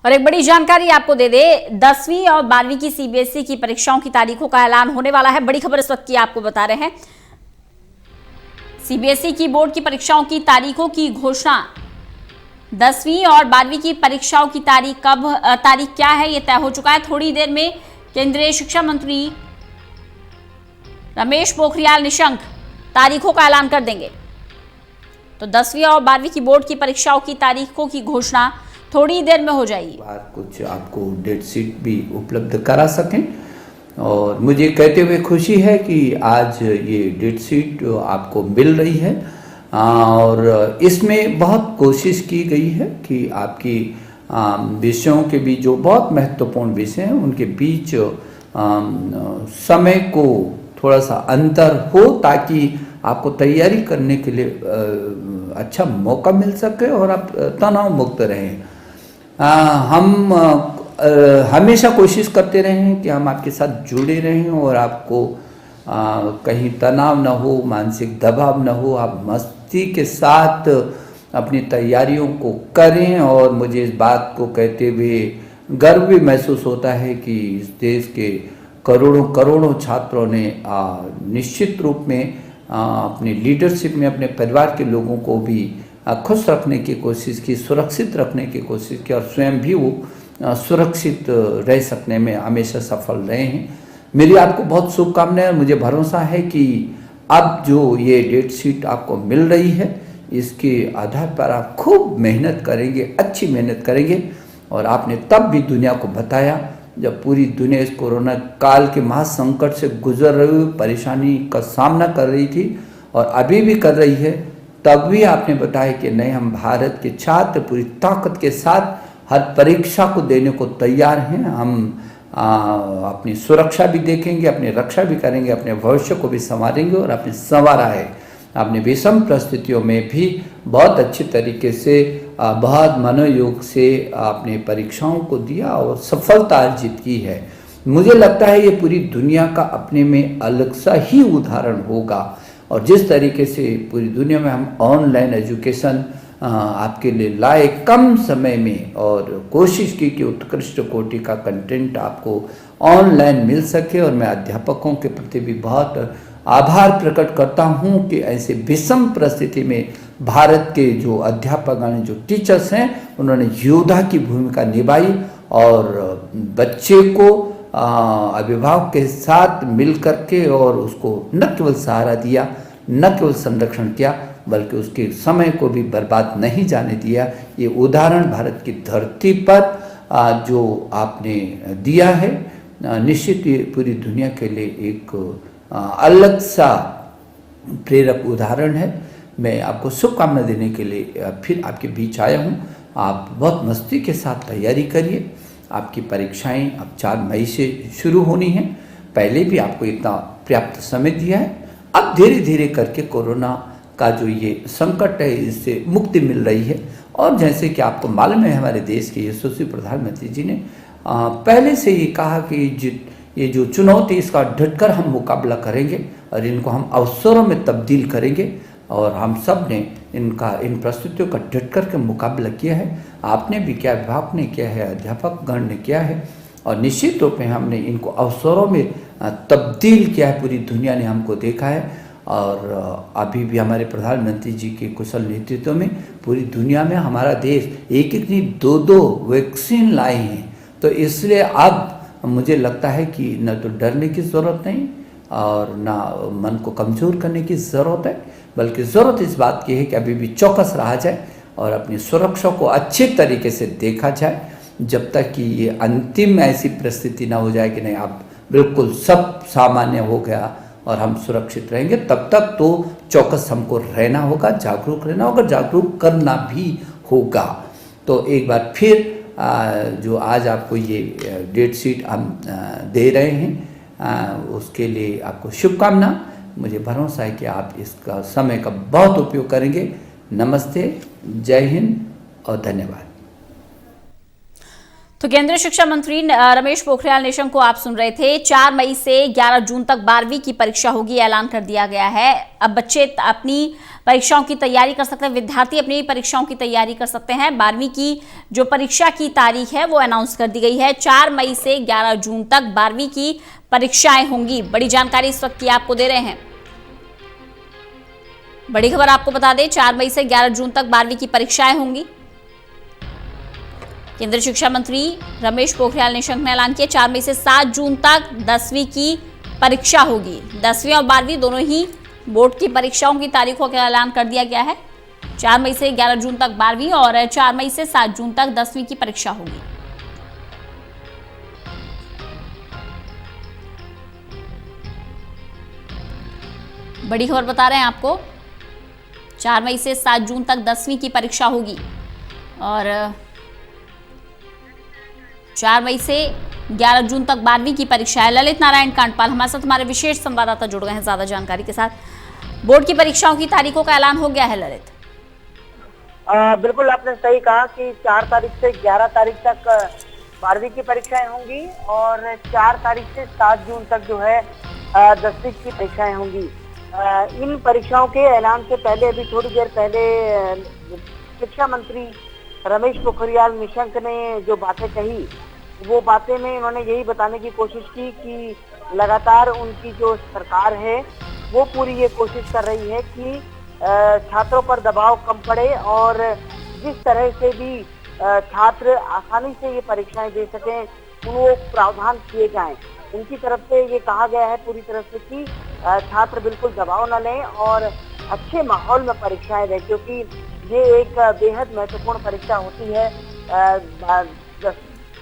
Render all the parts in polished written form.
और एक बड़ी जानकारी आपको दे दे, 10वीं और 12वीं की सीबीएसई की परीक्षाओं की तारीखों का ऐलान होने वाला है। बड़ी खबर इस वक्त की आपको बता रहे हैं। सीबीएसई की बोर्ड की परीक्षाओं की तारीखों की घोषणा, 10वीं और 12वीं की परीक्षाओं की तारीख क्या है यह तय हो चुका है। थोड़ी देर में केंद्रीय शिक्षा मंत्री रमेश पोखरियाल निशंक तारीखों का ऐलान कर देंगे। तो 10वीं और 12वीं की बोर्ड की परीक्षाओं की तारीखों की घोषणा थोड़ी देर में हो जाएगी। कुछ आपको डेट शीट भी उपलब्ध करा सकें, और मुझे कहते हुए खुशी है कि आज ये डेट शीट आपको मिल रही है। और इसमें बहुत कोशिश की गई है कि आपकी विषयों के बीच जो बहुत महत्वपूर्ण विषय हैं उनके बीच समय को थोड़ा सा अंतर हो, ताकि आपको तैयारी करने के लिए अच्छा मौका मिल सके और आप तनाव मुक्त रहें। हम हमेशा कोशिश करते रहे हैं कि हम आपके साथ जुड़े रहें और आपको कहीं तनाव न हो, मानसिक दबाव न हो, आप मस्ती के साथ अपनी तैयारियों को करें। और मुझे इस बात को कहते हुए गर्व भी महसूस होता है कि इस देश के करोड़ों करोड़ों छात्रों ने निश्चित रूप में अपनी लीडरशिप में अपने परिवार के लोगों को भी खुश रखने की कोशिश की, सुरक्षित रखने की कोशिश की, और स्वयं भी वो सुरक्षित रह सकने में हमेशा सफल रहे हैं। मेरी आपको बहुत शुभकामनाएं। मुझे भरोसा है कि अब जो ये डेट शीट आपको मिल रही है, इसके आधार पर आप खूब मेहनत करेंगे, अच्छी मेहनत करेंगे। और आपने तब भी दुनिया को बताया जब पूरी दुनिया इस कोरोना काल के महासंकट से गुजर रही हुई, परेशानी का सामना कर रही थी और अभी भी कर रही है, तब भी आपने बताया कि नहीं, हम भारत के छात्र पूरी ताकत के साथ हर परीक्षा को देने को तैयार हैं। हम अपनी सुरक्षा भी देखेंगे, अपनी रक्षा भी करेंगे, अपने भविष्य को भी संवारेंगे। और आपने संवारा है, आपने विषम परिस्थितियों में भी बहुत अच्छे तरीके से, बहुत मनोयोग से आपने परीक्षाओं को दिया और सफलता अर्जित की है। मुझे लगता है ये पूरी दुनिया का अपने में अलग सा ही उदाहरण होगा। और जिस तरीके से पूरी दुनिया में हम ऑनलाइन एजुकेशन आपके लिए लाए कम समय में, और कोशिश की कि उत्कृष्ट कोटि का कंटेंट आपको ऑनलाइन मिल सके। और मैं अध्यापकों के प्रति भी बहुत आभार प्रकट करता हूं कि ऐसे विषम परिस्थिति में भारत के जो अध्यापकगण, जो टीचर्स हैं, उन्होंने योद्धा की भूमिका निभाई और बच्चे को अभिभावक के साथ मिल करके और उसको न केवल सहारा दिया, न केवल संरक्षण किया, बल्कि उसके समय को भी बर्बाद नहीं जाने दिया। ये उदाहरण भारत की धरती पर जो आपने दिया है, निश्चित ये पूरी दुनिया के लिए एक अलग सा प्रेरक उदाहरण है। मैं आपको शुभकामना देने के लिए फिर आपके बीच आया हूँ। आप बहुत मस्ती के साथ तैयारी करिए। आपकी परीक्षाएं अब 4 मई से शुरू होनी हैं। पहले भी आपको इतना पर्याप्त समय दिया है। अब धीरे धीरे करके कोरोना का जो ये संकट है, इससे मुक्ति मिल रही है। और जैसे कि आपको मालूम है, हमारे देश के यशस्वी प्रधानमंत्री जी ने पहले से ये कहा कि ये जो चुनौती, इसका डटकर हम मुकाबला करेंगे और इनको हम अवसरों में तब्दील करेंगे। और हम सब ने इन परिस्थितियों का डटकर के मुकाबला किया है। आपने भी किया, विभाग ने किया है, अध्यापक गण ने किया है, और निश्चित रूप में हमने इनको अवसरों में तब्दील किया है। पूरी दुनिया ने हमको देखा है। और अभी भी हमारे प्रधानमंत्री जी के कुशल नेतृत्व में पूरी दुनिया में हमारा देश एक नहीं 2-2 वैक्सीन लाए हैं। तो इसलिए अब मुझे लगता है कि न तो डरने की ज़रूरत नहीं और ना मन को कमज़ोर करने की ज़रूरत है, बल्कि ज़रूरत इस बात की है कि अभी भी चौकस रहा जाए और अपनी सुरक्षा को अच्छे तरीके से देखा जाए, जब तक कि ये अंतिम ऐसी परिस्थिति ना हो जाए कि नहीं, अब बिल्कुल सब सामान्य हो गया और हम सुरक्षित रहेंगे। तब तक तो चौकस हमको रहना होगा, जागरूक रहना होगा, जागरूक करना भी होगा। तो एक बार फिर जो आज आपको ये डेट शीट हम दे रहे हैं, उसके लिए आपको शुभकामना। मुझे भरोसा है कि आप इसका समय का बहुत उपयोग करेंगे। नमस्ते, जय हिंद और धन्यवाद। तो केंद्रीय शिक्षा मंत्री रमेश पोखरियाल निशंक को आप सुन रहे थे। 4 मई से 11 जून तक 12वीं की परीक्षा होगी, ऐलान कर दिया गया है। अब बच्चे अपनी परीक्षाओं की तैयारी कर सकते हैं, विद्यार्थी अपनी परीक्षाओं की तैयारी कर सकते हैं। 12वीं की जो परीक्षा की तारीख है वो अनाउंस कर दी गई है। 4 मई से 11 जून तक 12वीं की परीक्षाएं होंगी। बड़ी जानकारी इस वक्त की आपको दे रहे हैं। बड़ी खबर आपको बता दें, 4 मई से 11 जून तक 12वीं की परीक्षाएं होंगी। केंद्रीय शिक्षा मंत्री रमेश पोखरियाल निशंक ने ऐलान किया 4 मई से 7 जून तक 10वीं की परीक्षा होगी। 10वीं और 12वीं दोनों ही बोर्ड की परीक्षाओं की तारीखों का ऐलान कर दिया गया है। 4 मई से 11 जून तक 12वीं और 4 मई से 7 जून तक 10वीं की परीक्षा होगी। बड़ी खबर बता रहे हैं आपको, 4 मई से 7 जून तक 10वीं की परीक्षा होगी और 4 मई से 11 जून तक 12वीं की परीक्षा है। ललित नारायण कांडपाल हमारे साथ, हमारे विशेष संवाददाता जुड़ गए हैं ज्यादा जानकारी के साथ। बोर्ड की परीक्षाओं की तारीखों का ऐलान हो गया है ललित। बिल्कुल आपने सही कहा कि 4 तारीख से 11 तारीख तक 12वीं की परीक्षाएं होंगी और 4 तारीख से 7 जून तक जो है 10वीं की परीक्षाएं होंगी। इन परीक्षाओं के ऐलान से पहले, अभी थोड़ी देर पहले शिक्षा मंत्री रमेश पोखरियाल निशंक ने जो बातें कही, वो बातें में उन्होंने यही बताने की कोशिश की कि लगातार उनकी जो सरकार है वो पूरी ये कोशिश कर रही है कि छात्रों पर दबाव कम पड़े और जिस तरह से भी छात्र आसानी से ये परीक्षाएं दे सकें वो प्रावधान किए जाएं। उनकी तरफ से ये कहा गया है पूरी तरह से कि छात्र बिल्कुल दबाव न लें और अच्छे माहौल में परीक्षाएं दें, क्योंकि ये एक बेहद महत्वपूर्ण परीक्षा होती है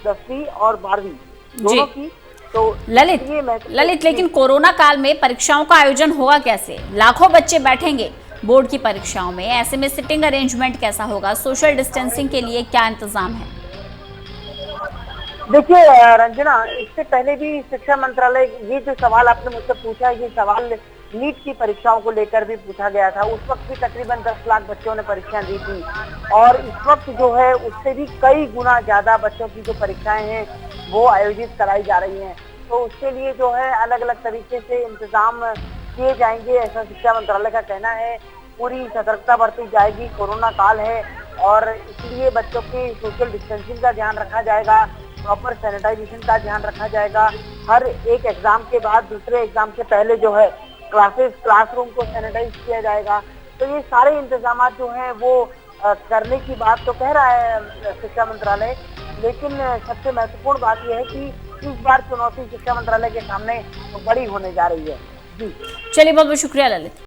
10वीं और 12वीं दोनों की। तो ललित लेकिन कोरोना काल में परीक्षाओं का आयोजन होगा कैसे? लाखों बच्चे बैठेंगे बोर्ड की परीक्षाओं में, ऐसे में सिटिंग अरेंजमेंट कैसा होगा? सोशल डिस्टेंसिंग के लिए क्या इंतजाम है? देखिए रंजना, इससे पहले भी शिक्षा मंत्रालय, ये जो सवाल आपने मुझसे पूछा, ये सवाल नीट की परीक्षाओं को लेकर भी पूछा गया था। उस वक्त भी तकरीबन 10 लाख बच्चों ने परीक्षाएं दी थी और इस वक्त जो है उससे भी कई गुना ज्यादा बच्चों की जो परीक्षाएं हैं वो आयोजित कराई जा रही हैं। तो उसके लिए जो है अलग अलग तरीके से इंतजाम किए जाएंगे, ऐसा शिक्षा मंत्रालय का कहना है। पूरी सतर्कता बरती जाएगी, कोरोना काल है और इसलिए बच्चों की सोशल डिस्टेंसिंग का ध्यान रखा जाएगा, प्रॉपर सैनिटाइजेशन का ध्यान रखा जाएगा। हर एक एग्जाम के बाद दूसरे एग्जाम से पहले जो है क्लासरूम को सैनिटाइज किया जाएगा। तो ये सारे इंतजाम जो हैं वो करने की बात तो कह रहा है शिक्षा मंत्रालय, लेकिन सबसे महत्वपूर्ण बात यह है कि इस बार चुनौती शिक्षा मंत्रालय के सामने बड़ी होने जा रही है। जी चलिए, बहुत बहुत शुक्रिया ललित।